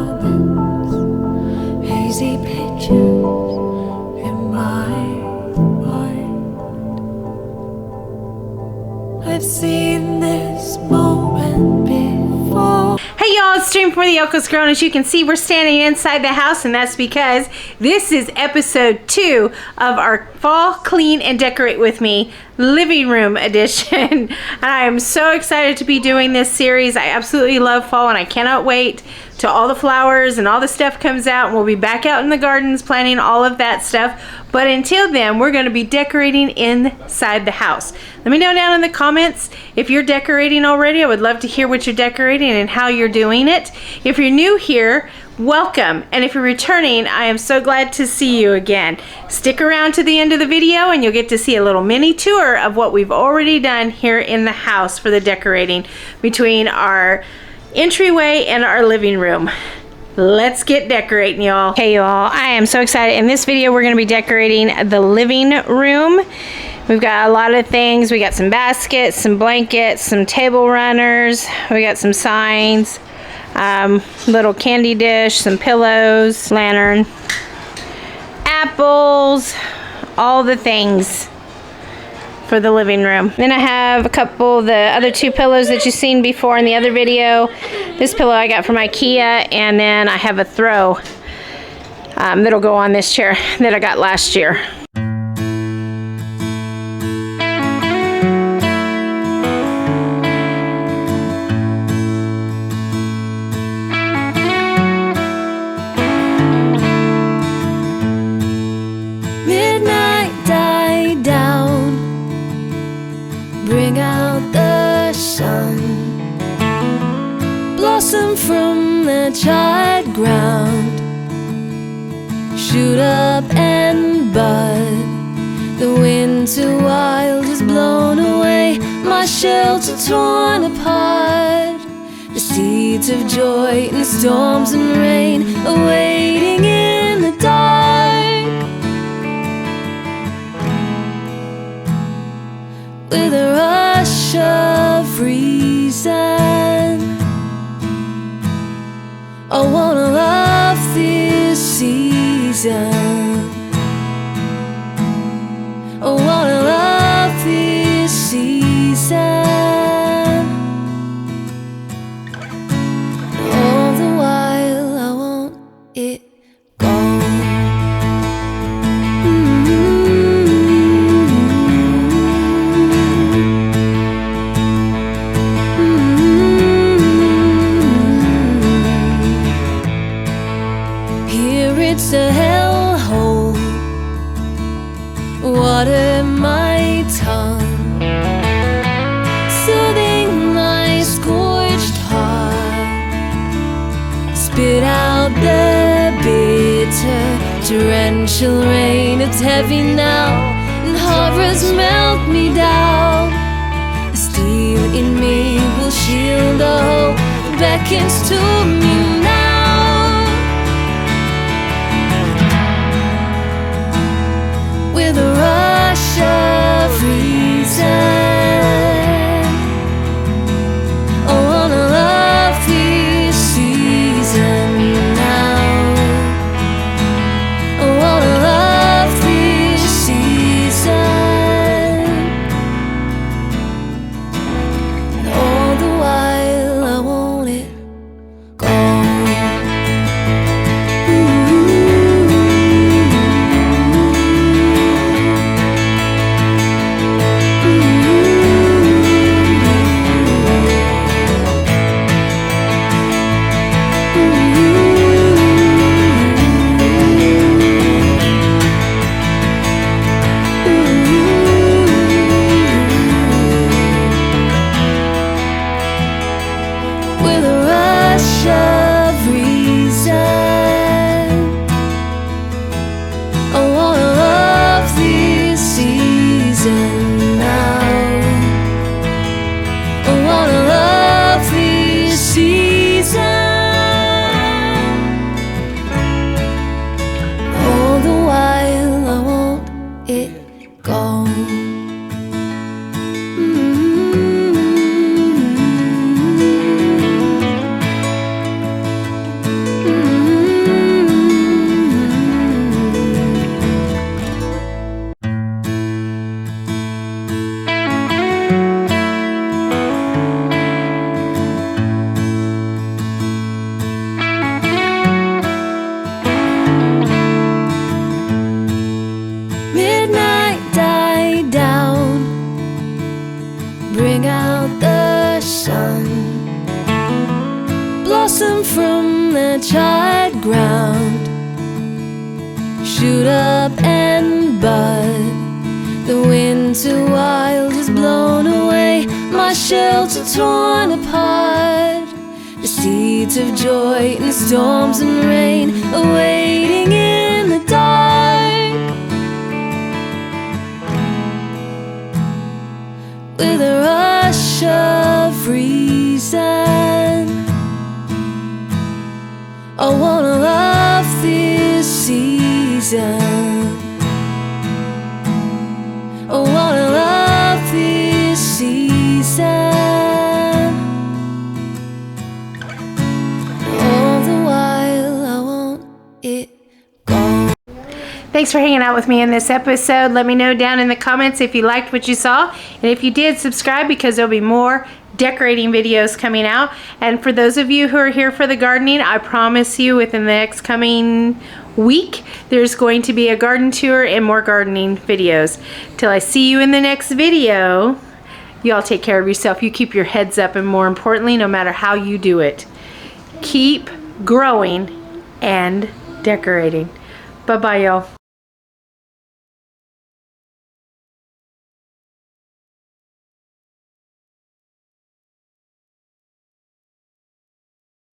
moments, hazy pictures in my mind. I've seen this moment before. Hey y'all, it's Stream for the Yoko's Girl, and as you can see, we're standing inside the house, and that's because this is episode 2 of our Fall Clean and Decorate With Me living room edition. And I am so excited to be doing this series. I absolutely love fall, and I cannot wait till all the flowers and all the stuff comes out, and we'll be back out in the gardens planting all of that stuff. But until then, we're going to be decorating inside the house. Let me know down in the comments if you're decorating already. I would love to hear what you're decorating and how you're doing it. If you're new here, welcome. And if you're returning, I am so glad to see you again. Stick around to the end of the video and you'll get to see a little mini tour of what we've already done here in the house for the decorating between our entryway and our living room. Let's get decorating, y'all. Hey y'all, I am so excited. In this video, we're gonna be decorating the living room. We've got a lot of things. We got some baskets, some blankets, some table runners. We got some signs, little candy dish, some pillows, lantern, apples, all the things for the living room. Then I have a couple of the other 2 pillows that you've seen before in the other video. This pillow I got from IKEA, and then I have a throw that'll go on this chair that I got last year. Midnight died down, bring out the sun, blossom from the charred ground, shoot up and bud. The winter wild has blown away, my shelter torn apart. The seeds of joy in storms and rain are waiting in the dark. With a rush of reason, I wanna love this season. I wanna love this season. All the while I want it gone. It's a hellhole, water my tongue, soothing my scorched heart. Spit out the bitter, torrential rain. It's heavy now, and horrors melt me down. The steel in me will shield the hope that beckons to me now. With a rush of reason, I wanna love this season now. I wanna love this season. And all the while I want it gone. blossom from the charred ground, shoot up and bud. The winter wild has blown away my shelter torn apart. The seeds of joy in storms and rain are waiting in the dark. With a rush of reason, I wanna love this season. I wanna love this season. All the while I want it gone. Thanks for hanging out with me in this episode. Let me know down in the comments if you liked what you saw. And if you did, subscribe, because there'll be more decorating videos coming out. And for those of you who are here for the gardening, I promise you within the next coming week, there's going to be a garden tour and more gardening videos. Till I see you in the next video, you all take care of yourself. You keep your heads up, and more importantly, no matter how you do it, keep growing and decorating. Bye-bye, y'all.